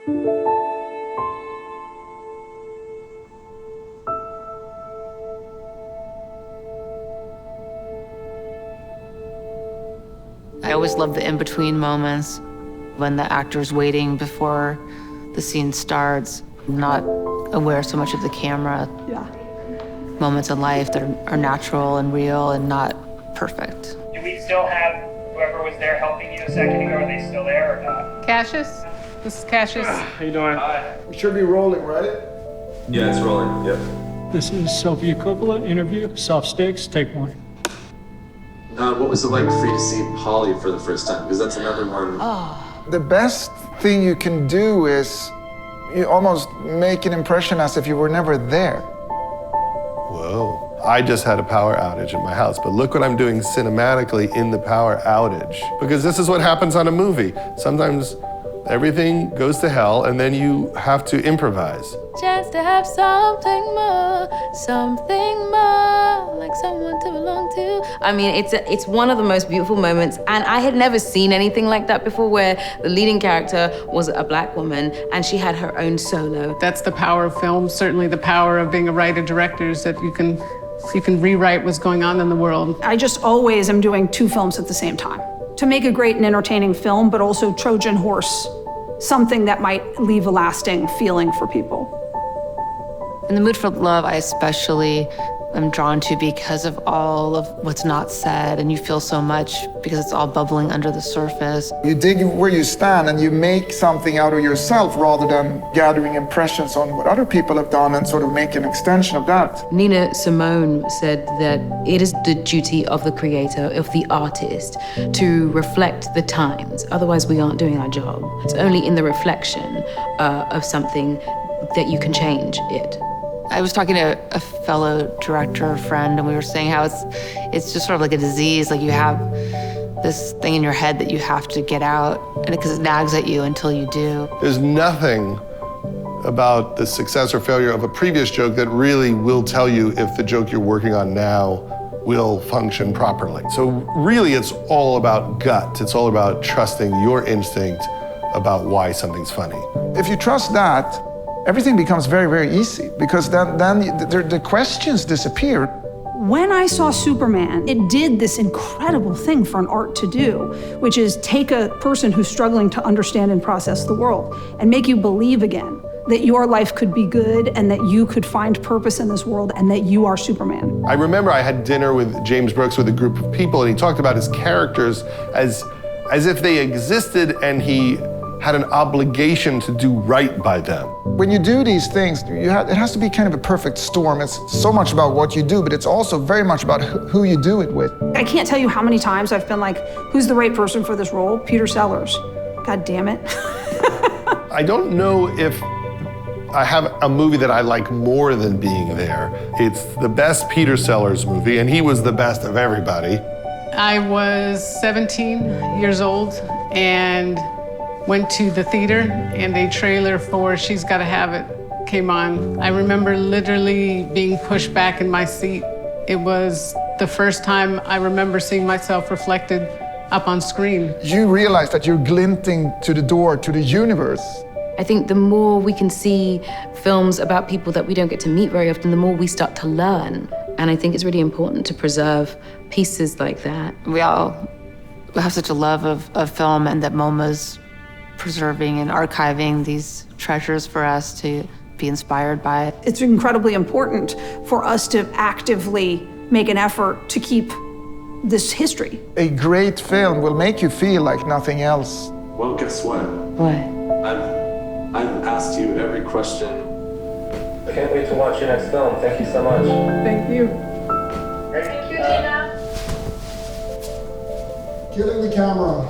I always love the in-between moments when the actor's waiting before the scene starts, not aware so much of the camera. Yeah. Moments in life that are natural and real and not perfect. Do we still have whoever was there helping you a second ago? Are they still there or not? Cassius? This is Cassius. How you doing? Hi. We should be rolling, right? Yeah, it's rolling. Yep. This is Sofia Coppola interview. Soft stakes, take one. What was it like for you to see Polly for the first time? Because that's another one. The best thing you can do is you almost make an impression as if you were never there. Whoa. I just had a power outage at my house, but look what I'm doing cinematically in the power outage. Because this is what happens on a movie. Sometimes everything goes to hell and then you have to improvise. Just to have something more, like someone to belong to. I mean, it's one of the most beautiful moments, and I had never seen anything like that before, where the leading character was a Black woman and she had her own solo. That's the power of film, certainly the power of being a writer-director, is that you can rewrite what's going on in the world. I just always am doing 2 films at the same time. To make a great and entertaining film, but also Trojan horse, something that might leave a lasting feeling for people. In The Mood for Love, I especially am drawn to because of all of what's not said, and you feel so much because it's all bubbling under the surface. You dig where you stand and you make something out of yourself rather than gathering impressions on what other people have done and sort of make an extension of that. Nina Simone said that it is the duty of the creator, of the artist, to reflect the times. Otherwise, we aren't doing our job. It's only in the reflection of something that you can change it. I was talking to a fellow director friend, and we were saying how it's just sort of like a disease. Like you have this thing in your head that you have to get out, and because it nags at you until you do. There's nothing about the success or failure of a previous joke that really will tell you if the joke you're working on now will function properly. So really, it's all about gut. It's all about trusting your instinct about why something's funny. If you trust that, everything becomes very, very easy, because then the questions disappear. When I saw Superman, it did this incredible thing for an art to do, which is take a person who's struggling to understand and process the world and make you believe again that your life could be good and that you could find purpose in this world and that you are Superman. I remember I had dinner with James Brooks with a group of people, and he talked about his characters as if they existed and he had an obligation to do right by them. When you do these things, it has to be kind of a perfect storm. It's so much about what you do, but it's also very much about who you do it with. I can't tell you how many times I've been like, who's the right person for this role? Peter Sellers. God damn it. I don't know if I have a movie that I like more than being there. It's the best Peter Sellers movie, and he was the best of everybody. I was 17 years old and went to the theater, and a trailer for She's Gotta Have It came on. I remember literally being pushed back in my seat. It was the first time I remember seeing myself reflected up on screen. You realize that you're glinting to the door to the universe. I think the more we can see films about people that we don't get to meet very often, the more we start to learn. And I think it's really important to preserve pieces like that. We all have such a love of film, and that MoMA's preserving and archiving these treasures for us to be inspired by. It's incredibly important for us to actively make an effort to keep this history. A great film will make you feel like nothing else. Well, guess what? What? I've asked you every question. Can't wait to watch your next film. Thank you so much. Thank you. Thank you, Gina. Killing the camera.